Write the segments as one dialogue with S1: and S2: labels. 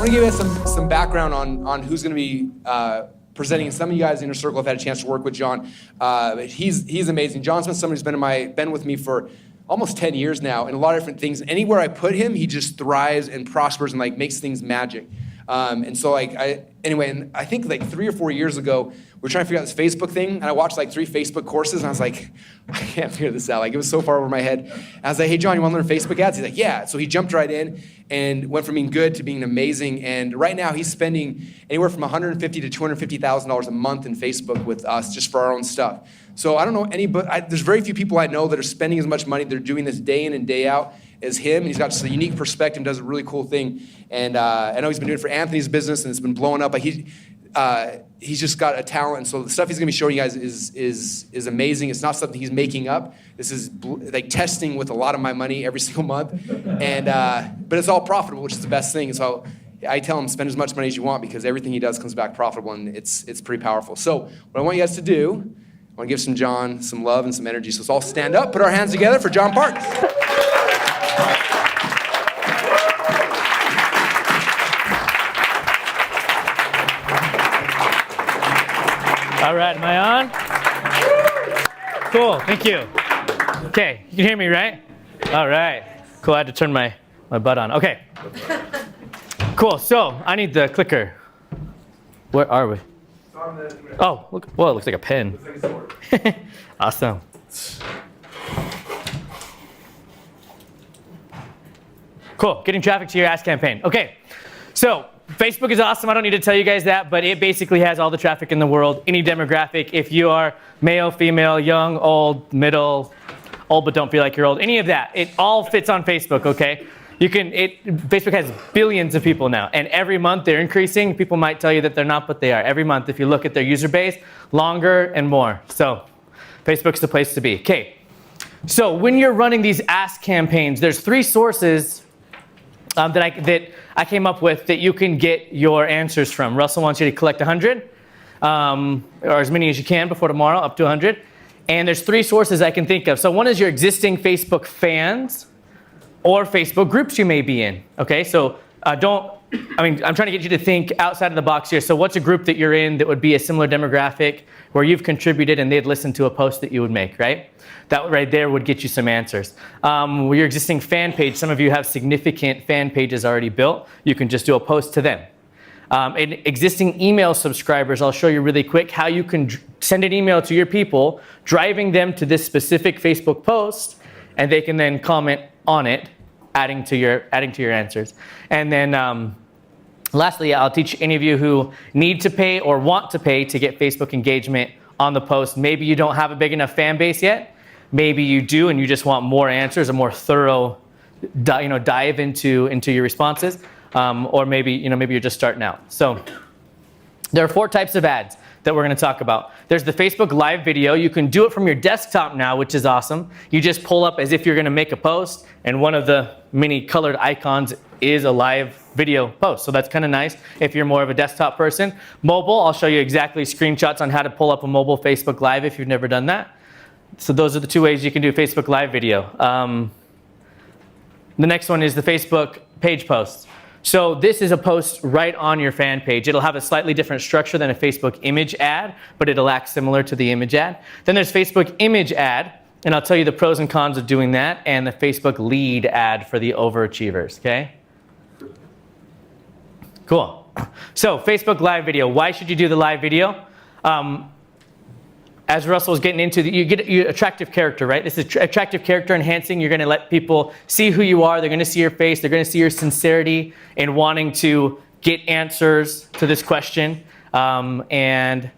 S1: want to give you some background on who's going to be presenting. And some of you guys in your circle have had a chance to work with John. He's amazing. John's been somebody who's been with me for almost 10 years now in a lot of different things. Anywhere I put him, he just thrives and prospers and like makes things magic. And so anyway, and I think like 3 or 4 years ago, we were trying to figure out this Facebook thing, and I watched like 3 Facebook courses, and I was like, I can't figure this out. Like, it was so far over my head. And I was like, hey, John, you want to learn Facebook ads? He's like, yeah. So he jumped right in and went from being good to being amazing. And right now, he's spending anywhere from $150,000 to $250,000 a month in Facebook with us just for our own stuff. So I don't know there's very few people I know that are spending as much money. They're doing this day in and day out as him. And he's got just a unique perspective, does a really cool thing. And I know he's been doing it for Anthony's business, and it's been blowing up. But he's just got a talent. And so the stuff he's going to be showing you guys is amazing. It's not something he's making up. This is like testing with a lot of my money every single month. And but it's all profitable, which is the best thing. So I tell him, spend as much money as you want, because everything he does comes back profitable, and it's pretty powerful. So what I want you guys to do, I want to give John some love and some energy. So let's all stand up, put our hands together for John Parks.
S2: All right, am I on? Cool, thank you. Okay, you can hear me, right? All right, cool, I had to turn my butt on. Okay, cool, so I need the clicker. Where are we? Oh, look, whoa, it looks like a pen. Awesome. Cool, getting traffic to your ads campaign. Okay, so Facebook is awesome. I don't need to tell you guys that, but it basically has all the traffic in the world, any demographic. If you are male, female, young, old, middle, old but don't feel like you're old, any of that, it all fits on Facebook, okay? Facebook has billions of people now, and every month they're increasing. People might tell you that they're not, but they are. Every month, if you look at their user base, longer and more. So Facebook's the place to be. Okay, so when you're running these ask campaigns, there's 3 sources that I came up with that you can get your answers from. Russell wants you to collect 100, or as many as you can before tomorrow, up to 100. And there's 3 sources I can think of. So one is your existing Facebook fans or Facebook groups you may be in. Okay, so I'm trying to get you to think outside of the box here. So what's a group that you're in that would be a similar demographic where you've contributed and they'd listen to a post that you would make, right? That right there would get you some answers. Your existing fan page, some of you have significant fan pages already built. You can just do a post to them. And existing email subscribers, I'll show you really quick how you can send an email to your people, driving them to this specific Facebook post, and they can then comment on it, adding to your answers. And then lastly, I'll teach any of you who need to pay or want to pay to get Facebook engagement on the post. Maybe you don't have a big enough fan base yet. Maybe you do, and you just want more answers, a more thorough dive into your responses. Or maybe you're just starting out. So there are 4 types of ads that we're going to talk about. There's the Facebook Live video. You can do it from your desktop now, which is awesome. You just pull up as if you're going to make a post, and one of the many colored icons is a live video post. So that's kind of nice if you're more of a desktop person. Mobile, I'll show you exactly screenshots on how to pull up a mobile Facebook Live if you've never done that. So those are the 2 ways you can do Facebook Live video. The next one is the Facebook page posts. So this is a post right on your fan page. It'll have a slightly different structure than a Facebook image ad, but it'll act similar to the image ad. Then there's Facebook image ad, and I'll tell you the pros and cons of doing that, and the Facebook lead ad for the overachievers, okay? Cool. So Facebook live video. Why should you do the live video? As Russell was getting into, you get attractive character, right? This is attractive character enhancing. You're going to let people see who you are. They're going to see your face. They're going to see your sincerity in wanting to get answers to this question, and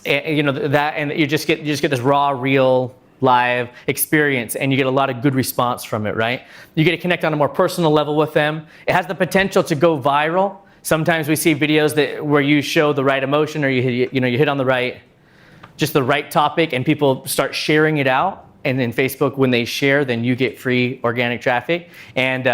S2: you just get this raw, real, live experience, and you get a lot of good response from it, right? You get to connect on a more personal level with them. It has the potential to go viral. Sometimes we see videos where you show the right emotion, or you hit on the right topic, and people start sharing it out. And then Facebook, when they share, then you get free organic traffic. And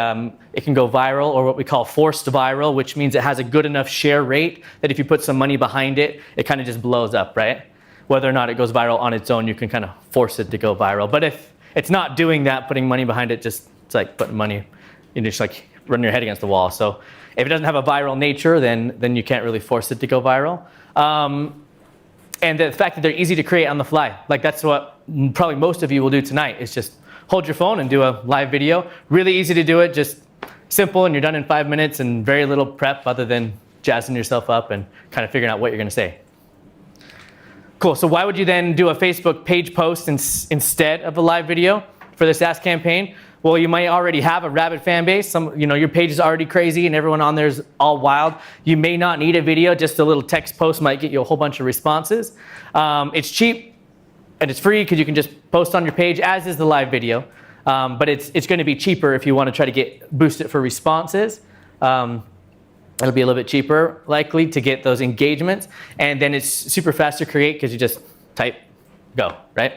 S2: it can go viral, or what we call forced viral, which means it has a good enough share rate that if you put some money behind it, it kind of just blows up, right? Whether or not it goes viral on its own, you can kind of force it to go viral. But if it's not doing that, putting money behind it, it's like putting money, just like run your head against the wall. So if it doesn't have a viral nature, then you can't really force it to go viral. And the fact that they're easy to create on the fly. Like that's what probably most of you will do tonight, is just hold your phone and do a live video. Really easy to do it, just simple, and you're done in 5 minutes and very little prep other than jazzing yourself up and kind of figuring out what you're gonna say. Cool, so why would you then do a Facebook page post instead of a live video for this Ask campaign? Well, you might already have a rabid fan base. Your page is already crazy and everyone on there is all wild. You may not need a video, just a little text post might get you a whole bunch of responses. It's cheap and it's free because you can just post on your page, as is the live video. But it's gonna be cheaper if you wanna try to boost it for responses. It'll be a little bit cheaper, likely, to get those engagements. And then it's super fast to create because you just type, go, right?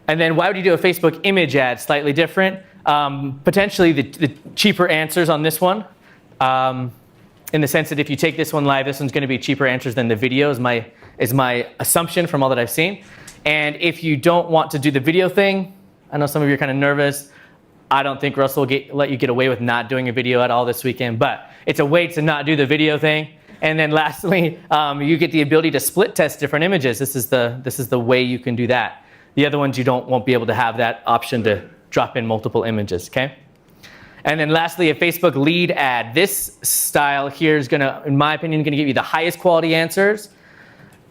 S2: And then why would you do a Facebook image ad? Slightly different. Potentially the cheaper answers on this one, in the sense that if you take this one live, this one's gonna be cheaper answers than the video is my assumption from all that I've seen. And if you don't want to do the video thing, I know some of you are kind of nervous. I don't think Russell will let you get away with not doing a video at all this weekend, but it's a way to not do the video thing. And then lastly, you get the ability to split test different images. This is the way you can do that. The other ones you won't be able to have that option to drop in multiple images, okay? And then lastly, a Facebook lead ad. This style here is gonna, in my opinion, gonna give you the highest quality answers,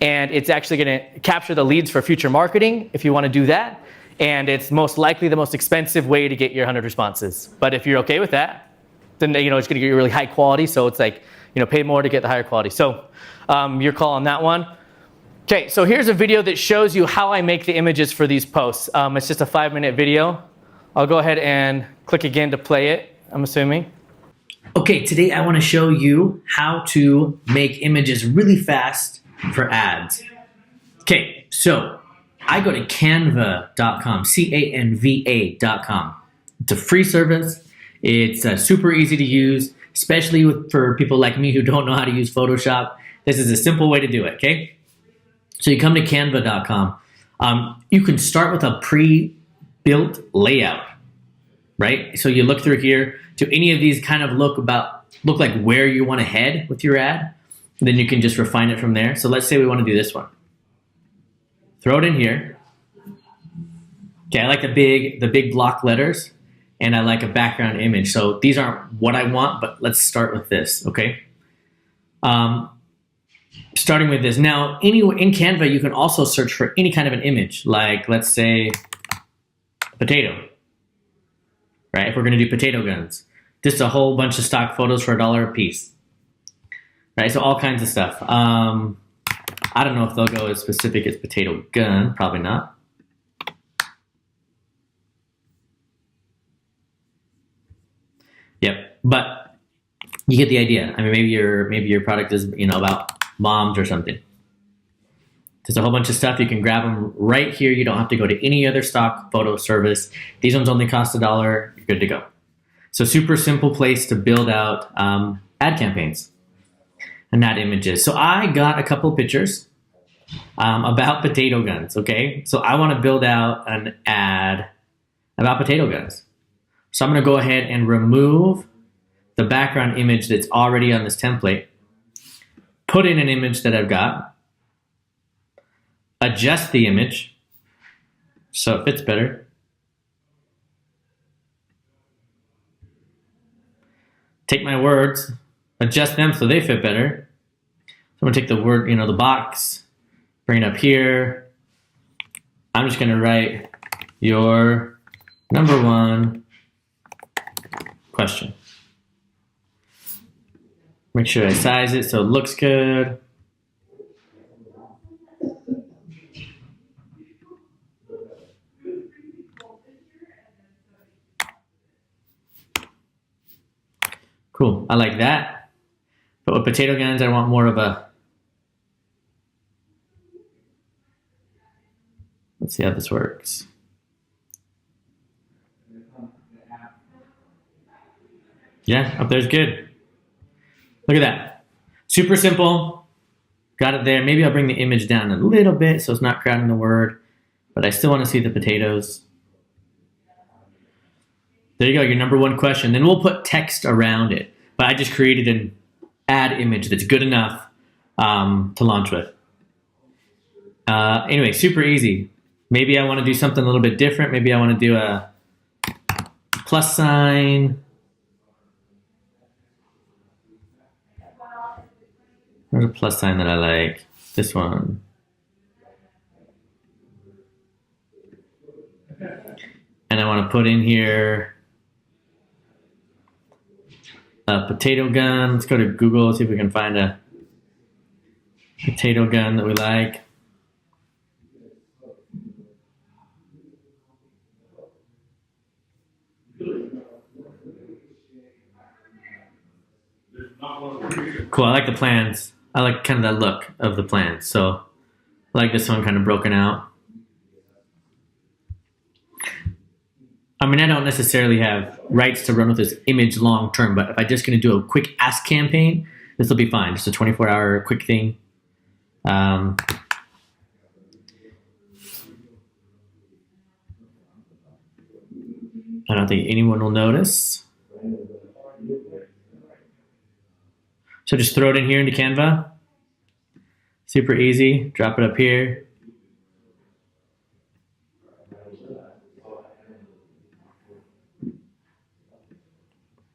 S2: and it's actually gonna capture the leads for future marketing if you wanna do that. And it's most likely the most expensive way to get your 100 responses. But if you're okay with that, then it's gonna get you really high quality, so it's like, pay more to get the higher quality. So your call on that one. Okay, so here's a video that shows you how I make the images for these posts. It's just a 5-minute video. I'll go ahead and click again to play it, I'm assuming.
S3: Okay, today I want to show you how to make images really fast for ads. Okay, so I go to canva.com, C-A-N-V-A.com. It's a free service. It's super easy to use, especially for people like me who don't know how to use Photoshop. This is a simple way to do it, okay? So you come to canva.com. You can start with a pre-built layout, right? So you look through here. Do any of these kind of look like where you want to head with your ad? And then you can just refine it from there. So let's say we want to do this one. Throw it in here. Okay, I like the big block letters, and I like a background image. So these aren't what I want, but let's start with this, okay? Starting with this. Now, in Canva, you can also search for any kind of an image, like let's say potato, right? If we're gonna do potato guns, just a whole bunch of stock photos for $1 a piece, right? So all kinds of stuff. I don't know if they'll go as specific as potato gun, probably not. Yep, but you get the idea. I mean, maybe your product is about moms or something. There's a whole bunch of stuff. You can grab them right here. You don't have to go to any other stock photo service. These ones only cost $1. You're good to go. So super simple place to build out ad campaigns and ad images. So I got a couple pictures about potato guns, okay? So I want to build out an ad about potato guns. So I'm going to go ahead and remove the background image that's already on this template, put in an image that I've got, adjust the image so it fits better, take my words, adjust them so they fit better. So I'm going to take the word, the box, bring it up here. I'm just going to write your number one question. Make sure I size it so it looks good. Cool, I like that. But with potato guns, I want more of a, let's see how this works. Yeah, up there's good. Look at that. Super simple. Got it there. Maybe I'll bring the image down a little bit so it's not crowding the word, but I still want to see the potatoes. There you go, your number one question. Then we'll put text around it. But I just created an ad image that's good enough to launch with. Anyway, super easy. Maybe I want to do something a little bit different. Maybe I want to do a plus sign. There's a plus sign that I like. This one. And I want to put in here a potato gun. Let's go to Google, see if we can find a potato gun that we like. Cool, I like the plans. I like kind of that look of the plans. So I like this one kind of broken out. I mean, I don't necessarily have rights to run with this image long term, but if I'm just going to do a quick ask campaign, this will be fine. Just a 24-hour quick thing. I don't think anyone will notice. So just throw it in here into Canva. Super easy. Drop it up here.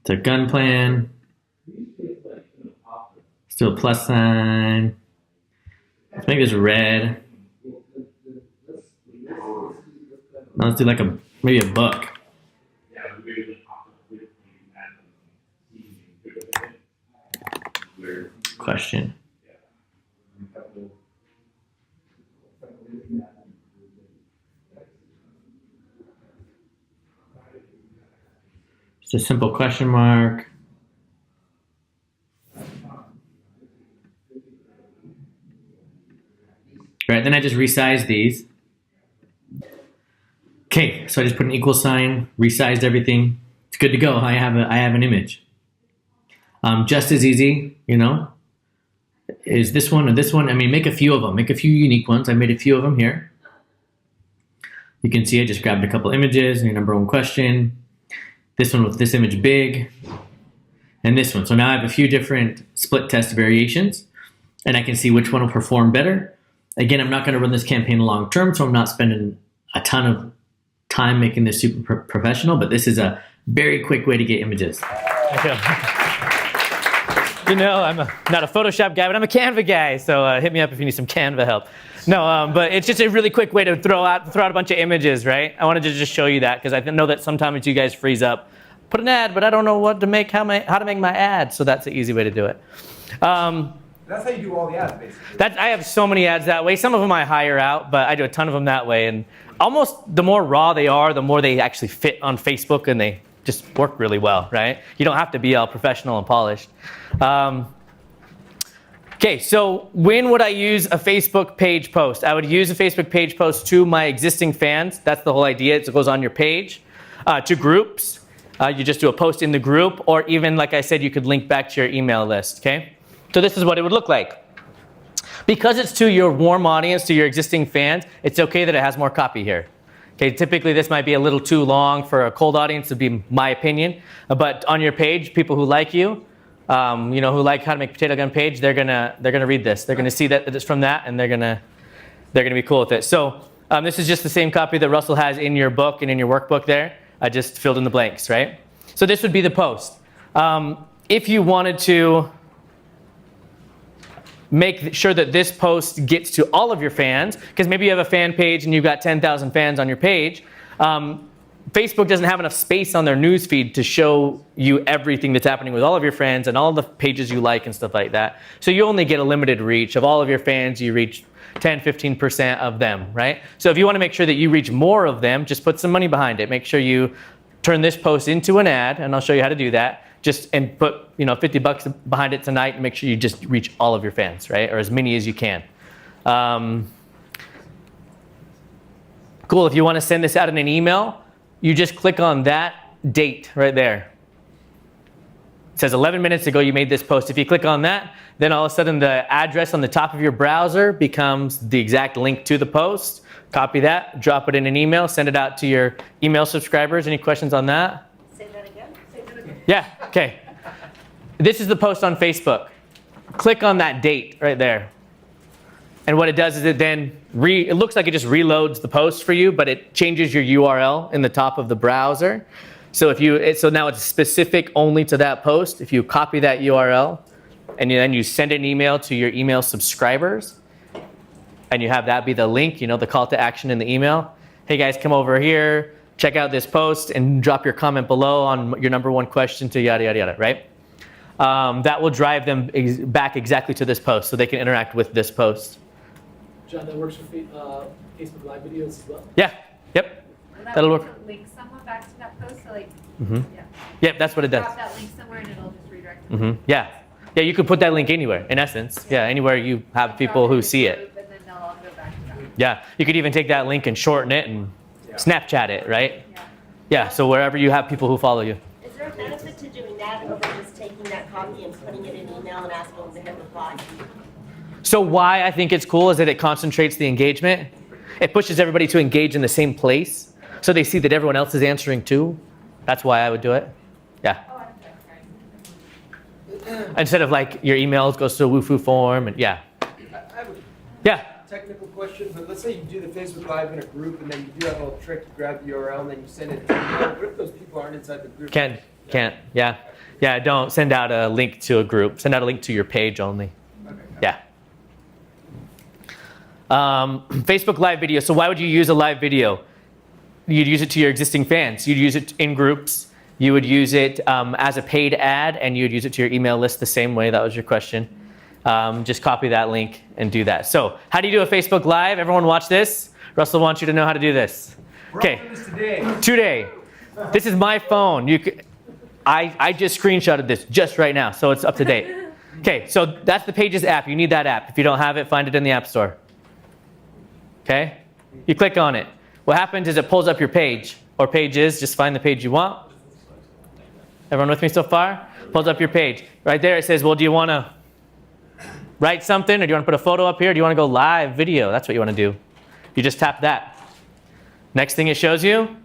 S3: It's a gun plan. Still a plus sign. Let's make this red. Now let's do like maybe a book. Question. Just a simple question mark. Right, then I just resize these. Okay, so I just put an equal sign, resized everything. It's good to go. I have an image. Just as easy, you know, is this one or this one. I mean, make a few of them. Make a few unique ones. I made a few of them here. You can see I just grabbed a couple images. Your number one question. This one with this image big. And this one. So now I have a few different split test variations. And I can see which one will perform better. Again, I'm not going to run this campaign long term, so I'm not spending a ton of time making this super professional. But this is a very quick way to get images.
S2: You know, I'm not a Photoshop guy, but I'm a Canva guy. So hit me up if you need some Canva help. No, but it's just a really quick way to throw out a bunch of images, right? I wanted to just show you that because I know that sometimes you guys freeze up. Put an ad, but I don't know what to make, how to make my ad. So that's the easy way to do it.
S1: That's how you do all the ads, basically.
S2: I have so many ads that way. Some of them I hire out, but I do a ton of them that way. And almost the more raw they are, the more they actually fit on Facebook and they just work really well, right? You don't have to be all professional and polished. Okay, so when would I use a Facebook page post? I would use a Facebook page post to my existing fans. That's the whole idea. It goes on your page. To groups, you just do a post in the group, or even, like I said, you could link back to your email list, okay? So this is what it would look like. Because it's to your warm audience, to your existing fans, it's okay that it has more copy here. Okay, typically this might be a little too long for a cold audience, would be my opinion. But on your page, people who like you, who like How to Make a Potato Gun page, they're gonna read this. They're gonna see that it's from that, and they're gonna be cool with it. So this is just the same copy that Russell has in your book and in your workbook there. I just filled in the blanks, right? So this would be the post. If you wanted to make sure that this post gets to all of your fans, because maybe you have a fan page and you've got 10,000 fans on your page. Facebook doesn't have enough space on their news feed to show you everything that's happening with all of your friends and all the pages you like and stuff like that. So you only get a limited reach. Of all of your fans, you reach 10, 15% of them, right? So if you want to make sure that you reach more of them, just put some money behind it. Make sure you turn this post into an ad, and I'll show you how to do that. And put $50 behind it tonight and make sure you just reach all of your fans, right? Or as many as you can. Cool, if you want to send this out in an email, you just click on that date right there. It says 11 minutes ago you made this post. If you click on that, then all of a sudden the address on the top of your browser becomes the exact link to the post. Copy that, drop it in an email, send it out to your email subscribers. Any questions on that? Yeah, okay. This is the post on Facebook. Click on that date right there. And what it does is it then, it looks like it just reloads the post for you, but it changes your URL in the top of the browser. So so now it's specific only to that post. If you copy that URL, and then you send an email to your email subscribers, and you have that be the link, the call to action in the email. Hey guys, come over here, check out this post, and drop your comment below on your number one question to yada, yada, yada, right? That will drive them back exactly to this post so they can interact with this post.
S4: John, that works for Facebook Live videos as well?
S2: Yeah, yep,
S5: Will that
S2: that'll
S5: also
S2: work.
S5: link someone back to that post? So like, yeah.
S2: Yep, that's what it does.
S5: Drop that link somewhere and it'll just redirect them.
S2: Yeah, you could put that link anywhere, in essence. Yeah, anywhere you have people who see it.
S5: And then they'll all go back to that.
S2: Yeah, you could even take that link and shorten it and Snapchat it, right?
S5: Yeah.
S2: Yeah, so wherever you have people who follow you.
S6: Is there a benefit to doing that over just taking that copy and putting it in email and asking them to hit reply?
S2: So why I think it's cool is that it concentrates the engagement. It pushes everybody to engage in the same place, so they see that everyone else is answering too. That's why I would do it. Yeah.
S5: Oh, I'm sorry.
S2: Instead of like your emails goes to a Wufoo form and yeah.
S1: I have a
S2: Yeah.
S1: technical question, but let's say you do the Facebook Live in a group, and then you do that little trick, you grab the URL, and then you send it to email. What if those people aren't inside the group?
S2: Can't. Yeah. Yeah, don't send out a link to a group. Send out a link to your page only.
S1: Okay.
S2: Yeah. Facebook Live video. So why would you use a live video? You'd use it to your existing fans. You'd use it in groups. You would use it as a paid ad, and you'd use it to your email list the same way. That was your question. Just copy that link and do that. So how do you do a Facebook Live? Everyone watch this. Russell wants you to know how to do this. Okay. Today. This is my phone. I just screenshotted this just right now, so it's up to date. Okay, so that's the Pages app. You need that app. If you don't have it, find it in the App Store. Okay? You click on it. What happens is it pulls up your page, or pages. Just find the page you want. Everyone with me so far? Pulls up your page. Right there it says, well, do you want to write something, or do you want to put a photo up here? Or do you want to go live video? That's what you want to do. You just tap that. Next thing it shows you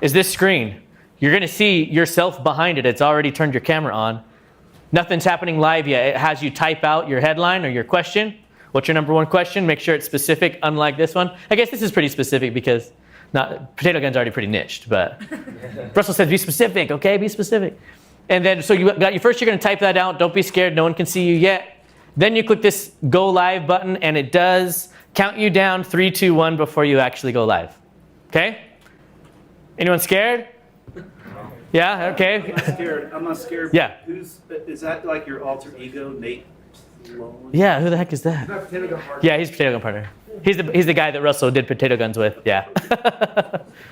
S2: is this screen. You're going to see yourself behind it. It's already turned your camera on. Nothing's happening live yet. It has you type out your headline or your question. What's your number one question? Make sure it's specific, unlike this one. I guess this is pretty specific because Potato Gun's already pretty niched, but Russell says be specific, okay? Be specific. And then, so you're going to type that out. Don't be scared. No one can see you yet. Then you click this Go Live button, and it does count you down 3, 2, 1 before you actually go live. Okay? Anyone scared? Yeah, okay.
S7: I'm not scared.
S2: Yeah.
S7: Is that like your alter ego, Nate Sloan?
S2: Yeah, who the heck is that? Yeah, he's Potato Gun partner. He's the guy that Russell did Potato Guns with. Yeah.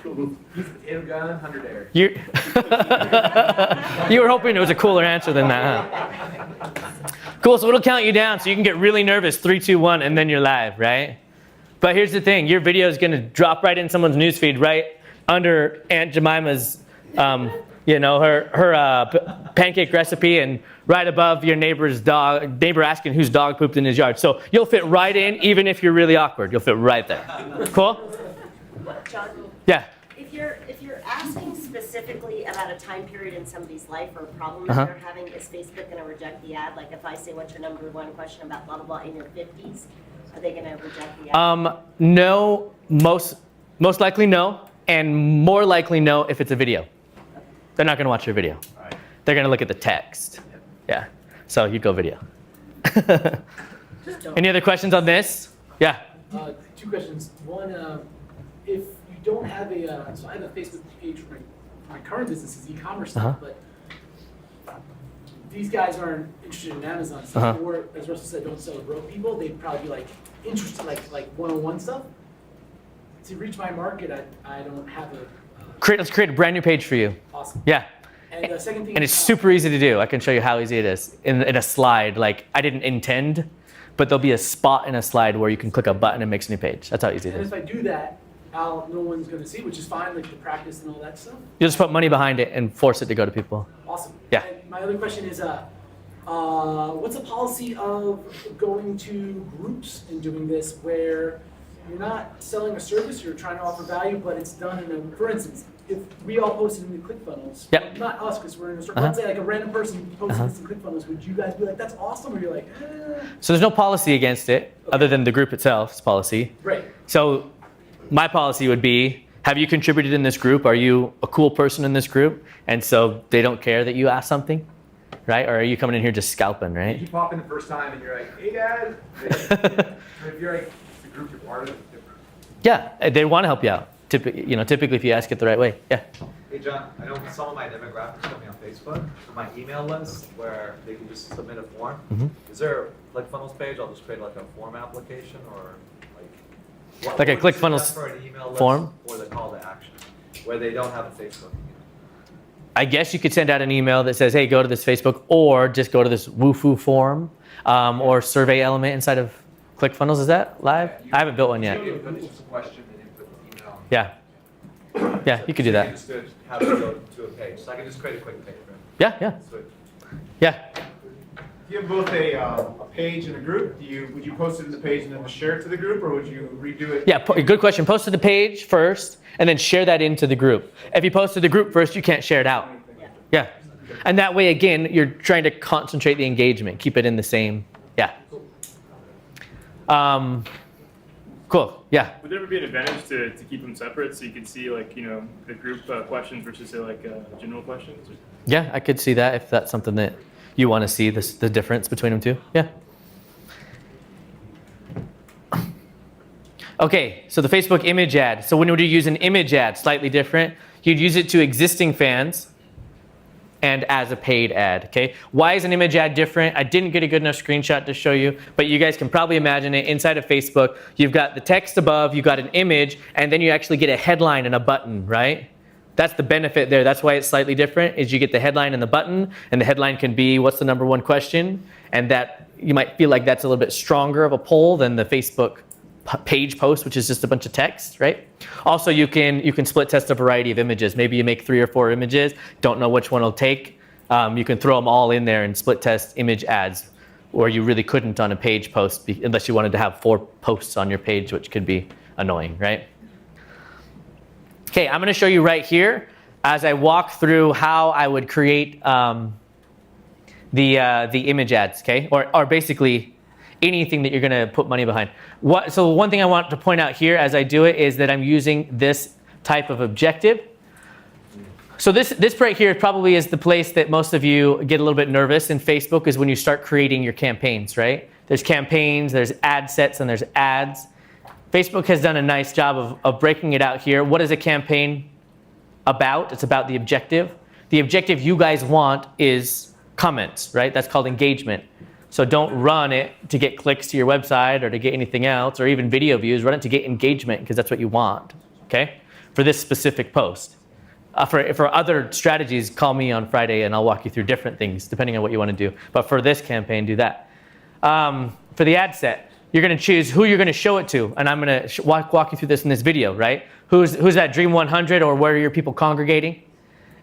S1: He's Potato Gun, 100 Air.
S2: You were hoping it was a cooler answer than that, huh? Cool, so it'll count you down so you can get really nervous, 3, 2, 1, and then you're live, right? But here's the thing, your video is gonna drop right in someone's newsfeed, right under Aunt Jemima's, her pancake recipe, and right above your neighbor asking whose dog pooped in his yard. So you'll fit right in, even if you're really awkward. You'll fit right there. Cool?
S6: John,
S2: Yeah.
S6: if you're asking specifically about a time period in somebody's life or a problem
S2: Uh-huh.
S6: that they're having, is Facebook going to reject the ad? Like if I say, what's your number one question about blah, blah, blah in your 50s, are they going to reject the ad?
S2: No, most likely no, and more likely no if it's a video. They're not going to watch your video. They're going to look at the text. Yeah. So you go video. Any other questions on this? Yeah.
S4: 2 questions. One, if you don't have so I have a Facebook page for my current business is e-commerce stuff, but these guys aren't interested in Amazon stuff, or as Russell said, don't sell to broke people. They'd probably be like interested like one-on-one stuff. To reach my market, I don't have a
S2: Let's create a brand new page for you.
S4: awesome.
S2: Yeah.
S4: And the second thing,
S2: And it's super easy to do. I can show you how easy it is in a slide. Like I didn't intend, but there'll be a spot in a slide where you can click a button and makes a new page. That's how easy it
S4: And
S2: is.
S4: if I do that, no one's going to see, which is fine, like the practice and all that stuff.
S2: You'll just put money behind it and force it to go to people.
S4: Awesome.
S2: Yeah.
S4: And my other question is, what's the policy of going to groups and doing this where you're not selling a service, you're trying to offer value, but it's done in a, for instance, if we all posted in the ClickFunnels,
S2: Yep.
S4: not us because we're in a circle, let's say like a random person posted this in ClickFunnels, would you guys be like, that's awesome, or you're like,
S2: So there's no policy against it other than the group itself's policy.
S4: Right.
S2: So my policy would be, have you contributed in this group? Are you a cool person in this group? And so they don't care that you ask something, right? Or are you coming in here just scalping, right?
S1: You pop in the first time and you're like, hey guys. If you're like the group you're part of, it's different.
S2: Yeah, they want to help you out. Typically if you ask it the right way. Yeah.
S8: Hey John, I know some of my demographics coming on Facebook, for my email list where they can just submit a form. Is there a ClickFunnels page? I'll just create like a form application or like.
S2: Like a
S8: what would you
S2: ClickFunnels
S8: suggest for an email list
S2: form?
S8: or the call to action where they don't have a Facebook.
S2: I guess you could send out an email that says, hey, go to this Facebook, or just go to this Wufoo form or survey element inside of ClickFunnels. Is that live? I haven't built one yet.
S1: Just a question and input the email.
S2: Yeah. Yeah, you could do that.
S8: Understood how to go to a page. So I can just create a quick page, right?
S2: Yeah.
S8: Sweet.
S2: Yeah.
S9: Do you have both a page and a group? Would you post it in the page and then share it to the group, or would you redo it?
S2: Yeah, good question. Post to the page first, and then share that into the group. If you post to the group first, you can't share it out. Yeah. And that way, again, you're trying to concentrate the engagement, keep it in the same, yeah. Cool, yeah.
S10: Would there ever be an advantage to keep them separate so you could see like, the group questions versus say like general questions?
S2: Yeah, I could see that if that's something that you want to see, the difference between them two. Yeah. Okay, so the Facebook image ad. So when would you use an image ad? Slightly different. You'd use it to existing fans and as a paid ad, okay? Why is an image ad different? I didn't get a good enough screenshot to show you, but you guys can probably imagine it. Inside of Facebook, you've got the text above, you've got an image, and then you actually get a headline and a button, right? That's the benefit there. That's why it's slightly different, is you get the headline and the button, and the headline can be, what's the number one question? And that, you might feel like that's a little bit stronger of a poll than the Facebook page post, which is just a bunch of text, right? Also, you can split test a variety of images. Maybe you make 3 or 4 images, don't know which one will take. You can throw them all in there and split test image ads, or you really couldn't on a page post unless you wanted to have 4 posts on your page, which could be annoying, right? Okay, I'm going to show you right here as I walk through how I would create the image ads, okay? Or basically anything that you're going to put money behind. So one thing I want to point out here as I do it is that I'm using this type of objective. So this right here probably is the place that most of you get a little bit nervous in Facebook, is when you start creating your campaigns, right? There's campaigns, there's ad sets, and there's ads. Facebook has done a nice job of breaking it out here. What is a campaign about? It's about the objective. The objective you guys want is comments, right? That's called engagement. So don't run it to get clicks to your website or to get anything else, or even video views. Run it to get engagement, because that's what you want, okay? For this specific post. For other strategies, call me on Friday and I'll walk you through different things depending on what you want to do. But for this campaign, do that. For the ad set, you're going to choose who you're going to show it to, and I'm going to walk you through this in this video, right? Who's that Dream 100, or where are your people congregating?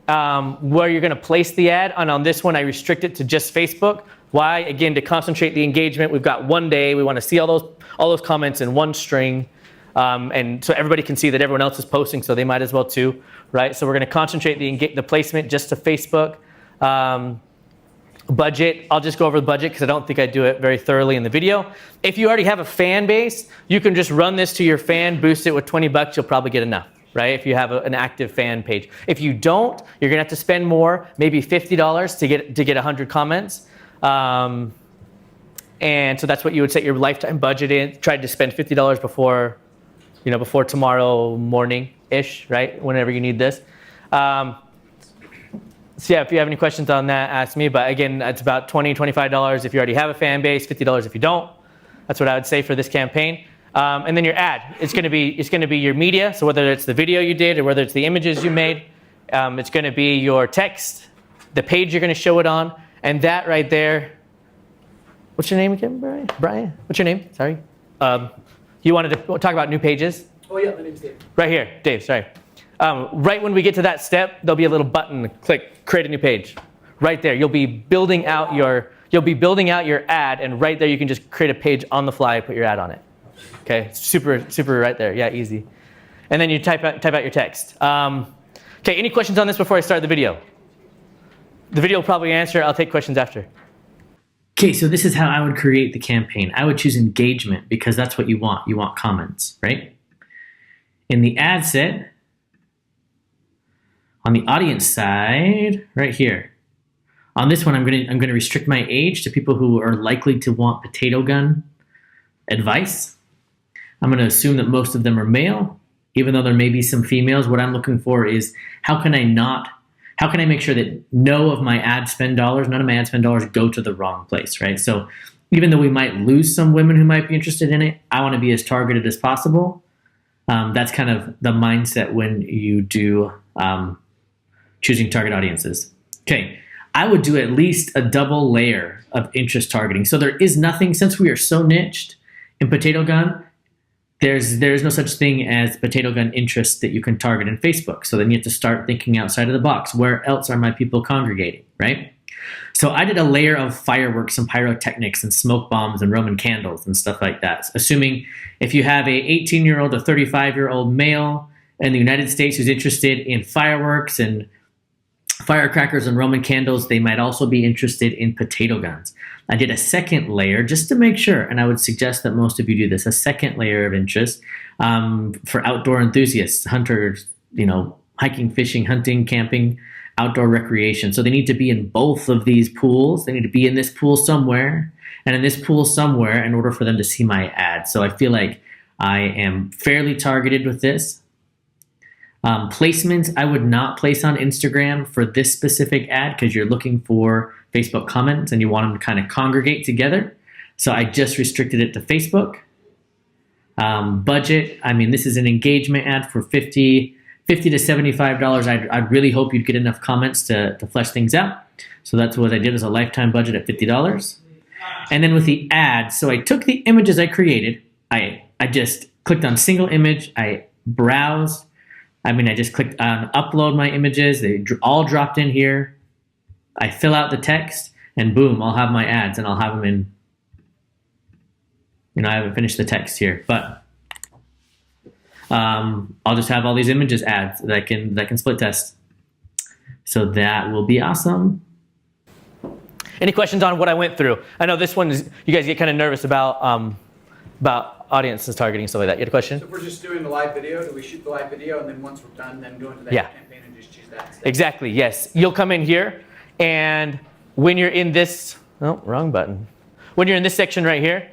S2: Where you're going to place the ad, and on this one I restrict it to just Facebook. Why? Again, to concentrate the engagement. We've got one day. We want to see all those comments in one string, and so everybody can see that everyone else is posting, so they might as well too, right? So we're going to concentrate the placement just to Facebook. Budget, I'll just go over the budget because I don't think I do it very thoroughly in the video. If you already have a fan base, you can just run this to your fan, boost it with $20, you'll probably get enough, right? If you have an active fan page. If you don't, you're gonna have to spend more, maybe $50 to get 100 comments. And so that's what you would set your lifetime budget in. Try to spend $50 before tomorrow morning-ish, right? Whenever you need this. So yeah, if you have any questions on that, ask me. But again, it's about $20, $25 if you already have a fan base, $50 if you don't. That's what I would say for this campaign. And then your ad, it's going to be your media. So whether it's the video you did or whether it's the images you made, it's going to be your text, the page you're going to show it on, and that right there. What's your name again, Brian? Brian? What's your name? Sorry. You wanted to talk about new pages?
S4: Oh yeah, my name's Dave.
S2: Right here, Dave. Sorry. Right when we get to that step, there'll be a little button. Click, create a new page. Right there, you'll be building out your ad, and right there you can just create a page on the fly, put your ad on it. Okay, super right there. Yeah, easy. And then you type out your text. Okay, any questions on this before I start the video? The video will probably answer. I'll take questions after.
S3: Okay, so this is how I would create the campaign. I would choose engagement because that's what you want. You want comments, right? In the ad set, on the audience side, right here. On this one, I'm gonna restrict my age to people who are likely to want potato gun advice. I'm gonna assume that most of them are male, even though there may be some females. What I'm looking for is how can I make sure that none of my ad spend dollars go to the wrong place, right? So even though we might lose some women who might be interested in it, I want to be as targeted as possible. That's kind of the mindset when you do choosing target audiences. Okay, I would do at least a double layer of interest targeting. So there is nothing, since we are so niched in potato gun, there's no such thing as potato gun interest that you can target in Facebook. So then you have to start thinking outside of the box. Where else are my people congregating, right? So I did a layer of fireworks and pyrotechnics and smoke bombs and Roman candles and stuff like that. Assuming if you have a 18-year-old or 35-year-old male in the United States who's interested in fireworks and firecrackers and Roman candles, they might also be interested in potato guns. I did a second layer just to make sure, and I would suggest that most of you do this, a second layer of interest for outdoor enthusiasts, hunters, hiking, fishing, hunting, camping, outdoor recreation. So they need to be in both of these pools. They need to be in this pool somewhere and in this pool somewhere in order for them to see my ad. So I feel like I am fairly targeted with this. Placements, I would not place on Instagram for this specific ad because you're looking for Facebook comments and you want them to kind of congregate together. So I just restricted it to Facebook. Budget, this is an engagement ad for $50 to $75. I'd really hope you'd get enough comments to flesh things out. So that's what I did, as a lifetime budget at $50. And then with the ad, so I took the images I created, I just clicked on single image, I browsed, I just clicked on upload my images. They all dropped in here. I fill out the text, and boom, I'll have my ads, and I'll have them in. I haven't finished the text here, but I'll just have all these images ads that I can split test. So that will be awesome.
S2: Any questions on what I went through? I know this one is, you guys get kind of nervous about audiences targeting, stuff like that. You had a question?
S4: So if we're just doing the live video, do we shoot the live video and then once we're done, then go into that
S2: Yeah.
S4: campaign and just choose that?
S2: Exactly, yes. You'll come in here, and when you're in this, oh, wrong button. When you're in this section right here,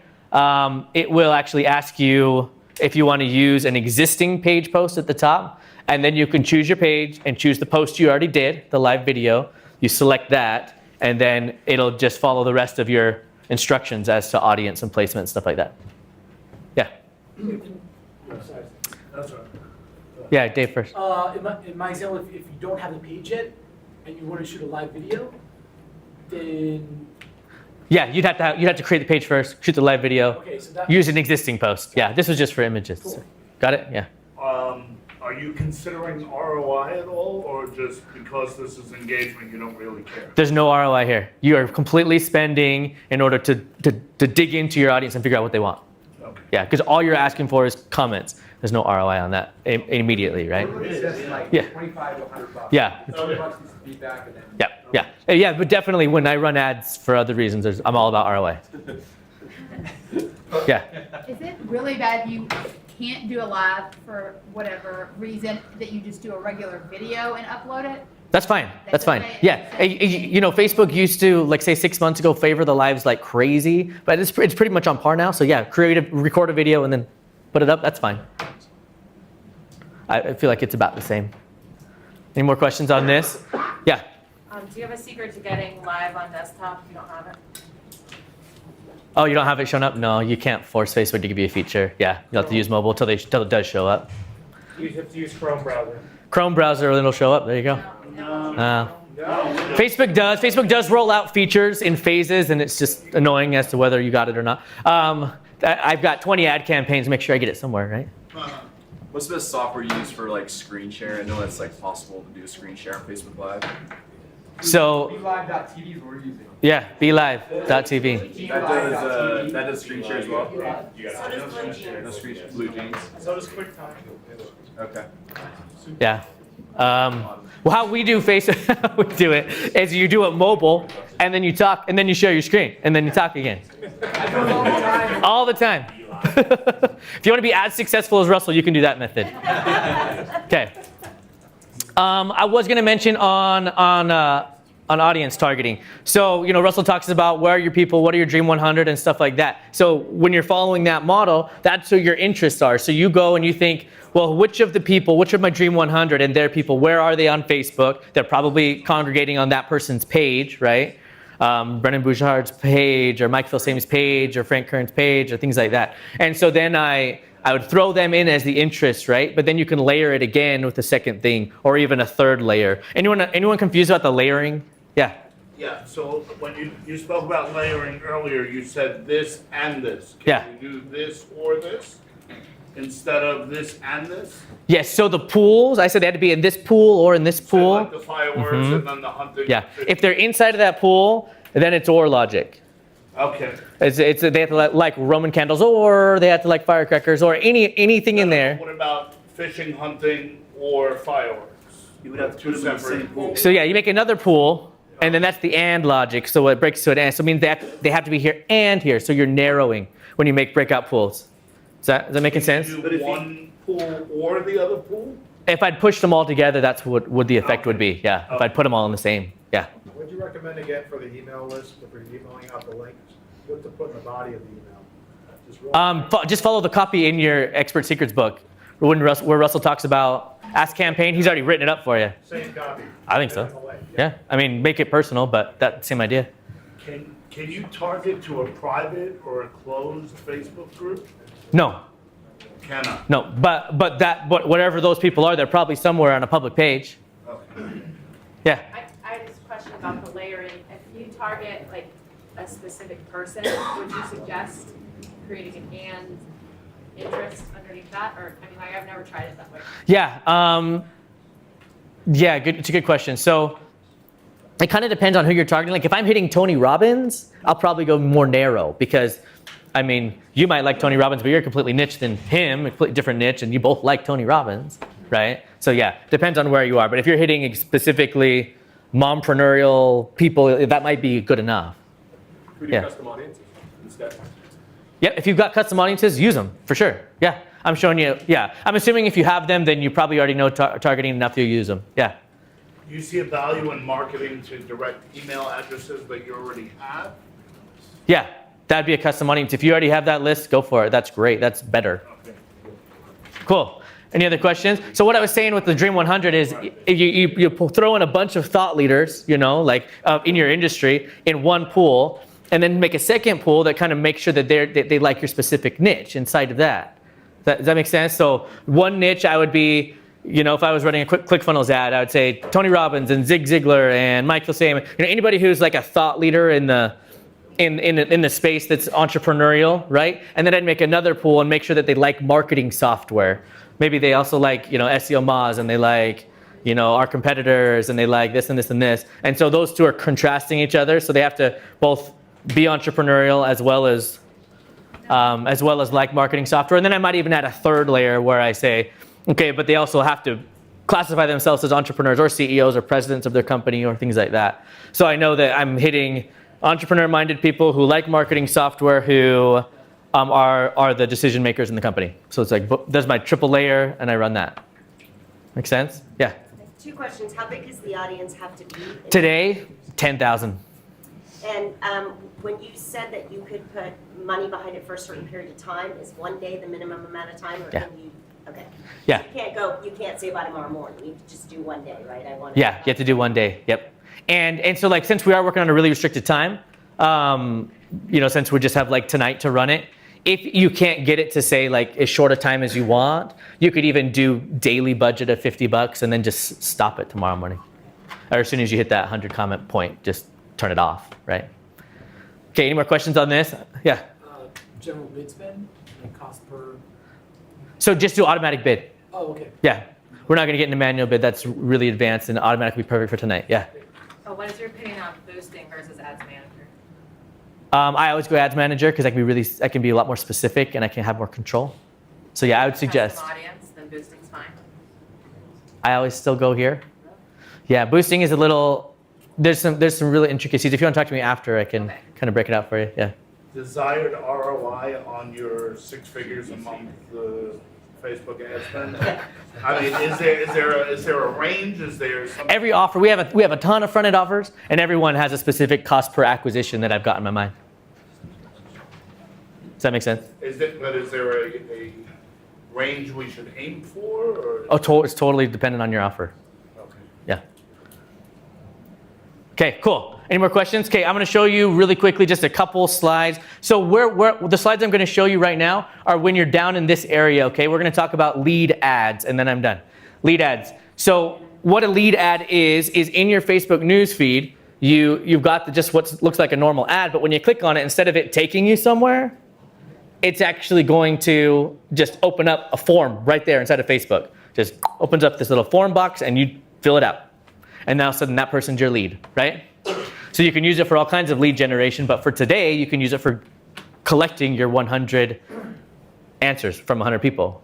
S2: it will actually ask you if you want to use an existing page post at the top, and then you can choose your page and choose the post you already did, the live video. You select that, and then it'll just follow the rest of your instructions as to audience and placement and stuff like that. Yeah.
S4: That's right.
S2: Yeah, Dave first.
S4: In my example, if you don't have the page yet and you want to shoot a live video, then
S2: Yeah, you'd have to create the page first, shoot the live video,
S4: okay, so that
S2: use an existing post. Yeah, this was just for images.
S4: Cool.
S2: Got it? Yeah.
S11: Are you considering ROI at all, or just because this is engagement, you don't really care?
S2: There's no ROI here. You are completely spending in order to dig into your audience and figure out what they want.
S11: Okay.
S2: Yeah, because all you're asking for is comments. There's no ROI on that immediately, right? Yeah.
S1: $25 to $100.
S2: Yeah.
S1: $20 is feedback, and then
S2: Yeah, but definitely when I run ads for other reasons, I'm all about ROI. Yeah.
S5: Is it really bad you can't do a live for whatever reason, that you just do a regular video and upload it?
S2: That's fine. That's fine.
S5: okay?
S2: Yeah. Facebook used to, like, say 6 months ago, favor the lives like crazy, but it's pretty much on par now. So yeah, record a video and then put it up. That's fine. I feel like it's about the same. Any more questions on this? Yeah.
S5: Do you have a secret to getting live on desktop if you don't have it?
S2: Oh, you don't have it shown up? No, you can't force Facebook to give you a feature. Yeah, you'll have to use mobile till it does show up.
S11: You have to use Chrome browser.
S2: Chrome browser, then it'll show up. There you go. Facebook does roll out features in phases, and it's just annoying as to whether you got it or not. I've got 20 ad campaigns. Make sure I get it somewhere, right?
S12: What's the best software you use for like screen share? I know it's like possible to do a screen share on Facebook Live.
S2: So
S1: BeLive.tv is what we're using.
S2: yeah, BeLive.tv.
S12: That does screen share as well.
S6: So does Blue Jeans.
S12: No screen Blue Jeans.
S11: So does QuickTime.
S12: Okay.
S2: Yeah. Well, how we do Facebook, we do it is you do it mobile, and then you talk, and then you share your screen, and then you talk again. All the time. If you want to be as successful as Russell, you can do that method. Okay. I was going to mention on audience targeting. So, Russell talks about where are your people, what are your Dream 100 and stuff like that. So when you're following that model, that's who your interests are. So you go and you think, well, which of my Dream 100 and their people, where are they on Facebook? They're probably congregating on that person's page, right? Brennan Bouchard's page, or Mike Filsame's page, or Frank Kern's page, or things like that. And so then I would throw them in as the interest, right? But then you can layer it again with a second thing, or even a third layer. Anyone confused about the layering? Yeah.
S11: Yeah, so when you spoke about layering earlier, you said this and this.
S2: Yeah.
S11: Can you do this or this instead of this and this?
S2: Yes, so the pools, I said they had to be in this pool or in this
S11: So
S2: pool.
S11: like the fireworks and then the hunting.
S2: Yeah, if they're inside of that pool, then it's OR logic.
S11: Okay.
S2: They have to like Roman candles, or they have to like firecrackers, or anything in there.
S11: What about fishing, hunting, or fireworks?
S7: You would have to put them in the same pool.
S2: So yeah, you make another pool, and then that's the and logic. So it breaks to an and. So it means they have to be here and here. So you're narrowing when you make breakout pools. Is that making sense?
S11: Do one pool or the other pool?
S2: If I'd push them all together, that's what the effect would be. Yeah, if I'd put them all in the same. Yeah.
S9: What do you recommend again for the email list, if you're emailing out the links? What to put in the body of the email?
S2: Just follow the copy in your Expert Secrets book, where Russell talks about Ask Campaign. He's already written it up for you.
S9: Same copy.
S2: I think so. Yeah. I mean, make it personal, but that same idea.
S11: Can you target to a private or a closed Facebook group?
S2: No.
S11: Cannot.
S2: No. But whatever those people are, they're probably somewhere on a public page.
S11: Okay.
S2: Yeah.
S13: I had this question about the layering. If you target like a specific person, would you suggest creating an and interest underneath that? Or I mean, like, I've never tried it that way.
S2: Yeah. Yeah. Good. It's a good question. So it kind of depends on who you're targeting. Like if I'm hitting Tony Robbins, I'll probably go more narrow because, I mean, you might like Tony Robbins, but you're completely niche than him, a completely different niche, and you both like Tony Robbins, right? So yeah, depends on where you are. But if you're hitting specifically mompreneurial people, that might be good enough.
S10: We do custom audiences instead.
S2: Yeah, if you've got custom audiences, use them for sure. Yeah, I'm showing you. Yeah, I'm assuming if you have them, then you probably already know targeting enough. You'll use them. Yeah.
S11: You see a value in marketing to direct email addresses that you already have?
S2: Yeah, that'd be a custom audience. If you already have that list, go for it. That's great. That's better.
S11: Okay.
S2: Cool. Any other questions? So what I was saying with the Dream 100 is you throw in a bunch of thought leaders, like in your industry, in one pool, and then make a second pool that kind of makes sure that they like your specific niche inside of that. Does that make sense? So one niche I would be, if I was running a ClickFunnels ad, I would say Tony Robbins and Zig Ziglar and Mike Filsame, anybody who's like a thought leader in the space that's entrepreneurial, right? And then I'd make another pool and make sure that they like marketing software. Maybe they also like, SEO Moz, and they like, our competitors, and they like this and this and this. And so those two are contrasting each other. So they have to both be entrepreneurial as well as like marketing software. And then I might even add a third layer where I say, okay, but they also have to classify themselves as entrepreneurs or CEOs or presidents of their company or things like that. So I know that I'm hitting entrepreneur-minded people who like marketing software, who are the decision makers in the company. So it's like, there's my triple layer, and I run that. Make sense? Yeah.
S6: 2 questions. How big does the audience have to be?
S2: Today, 10,000.
S6: And when you said that you could put money behind it for a certain period of time, is 1 day the minimum amount of time, or
S2: Yeah.
S6: can you? Okay.
S2: Yeah.
S6: You can't say by tomorrow morning. You can just do 1 day, right?
S2: Yeah, you have to do 1 day. Yep. And so like, since we are working on a really restricted time, since we just have like tonight to run it, if you can't get it to say like as short a time as you want, you could even do daily budget of $50 and then just stop it tomorrow morning. Or as soon as you hit that 100 comment point, just turn it off, right? Okay, any more questions on this? Yeah.
S4: General bid spend, like cost per.
S2: So just do automatic bid.
S4: Oh, okay.
S2: Yeah. We're not gonna get into manual bid. That's really advanced and automatically perfect for tonight. Yeah.
S13: Oh, what is your opinion on boosting versus ads manager?
S2: I always go ads manager because I can be a lot more specific and I can have more control. So yeah, I would suggest.
S13: Custom audience, then boosting's fine.
S2: I always still go here. Yeah, boosting is a little, there's some really intricacies. If you want to talk to me after, I can kind of break it out for you. Yeah.
S11: Desired ROI on your 6 figures a month Facebook ad spend? I mean, is there a range? Is there something?
S2: Every offer, we have a ton of front-end offers, and everyone has a specific cost per acquisition that I've got in my mind. Does that make sense?
S11: Is there a range we should aim for? Or?
S2: Oh, it's totally dependent on your offer.
S11: Okay.
S2: Yeah. Okay, cool. Any more questions? Okay, I'm going to show you really quickly just a couple slides. So where the slides I'm going to show you right now are when you're down in this area, okay? We're going to talk about lead ads, and then I'm done. Lead ads. So what a lead ad is in your Facebook news feed, you've got just what looks like a normal ad, but when you click on it, instead of it taking you somewhere, it's actually going to just open up a form right there inside of Facebook. Just opens up this little form box, and you fill it out. And now suddenly that person's your lead, right? So you can use it for all kinds of lead generation, but for today, you can use it for collecting your 100 answers from 100 people.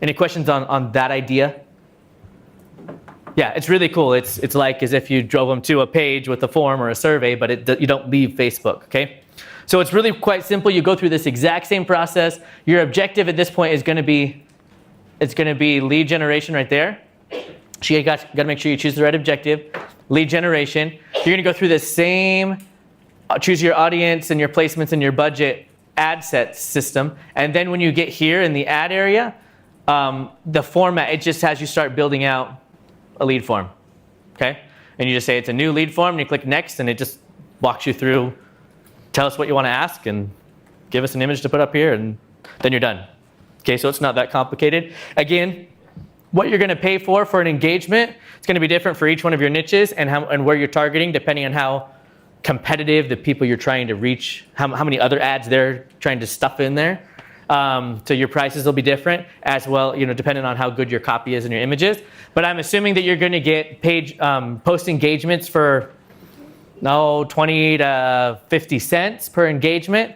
S2: Any questions on that idea? Yeah, it's really cool. It's like as if you drove them to a page with a form or a survey, but you don't leave Facebook, okay? So it's really quite simple. You go through this exact same process. Your objective at this point is going to be, lead generation right there. So you got to make sure you choose the right objective. Lead generation. You're going to go through the same, choose your audience and your placements and your budget ad set system. And then when you get here in the ad area, the format, it just has you start building out a lead form. Okay? And you just say it's a new lead form, and you click next, and it just walks you through, tell us what you want to ask, and give us an image to put up here, and then you're done. Okay, so it's not that complicated. Again, what you're going to pay for an engagement, it's going to be different for each one of your niches and where you're targeting, depending on how competitive the people you're trying to reach, how many other ads they're trying to stuff in there. So your prices will be different as well, depending on how good your copy is and your images. But I'm assuming that you're going to get post engagements for 20 to 50 cents per engagement.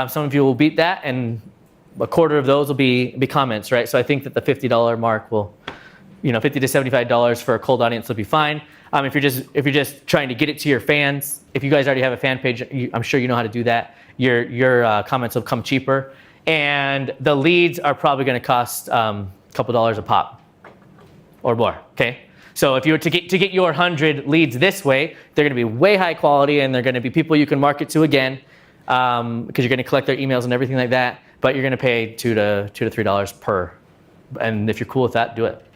S2: Some of you will beat that, and a quarter of those will be comments, right? So I think that the $50 mark will, $50 to $75 for a cold audience will be fine. If you're just trying to get it to your fans, if you guys already have a fan page, I'm sure you know how to do that. Your comments will come cheaper, and the leads are probably going to cost a couple dollars a pop or more. Okay. So if you were to get your 100 leads this way, they're going to be way high quality, and they're going to be people you can market to again, because you're going to collect their emails and everything like that. But you're going to pay $2 to $3 per. And if you're cool with that, do it.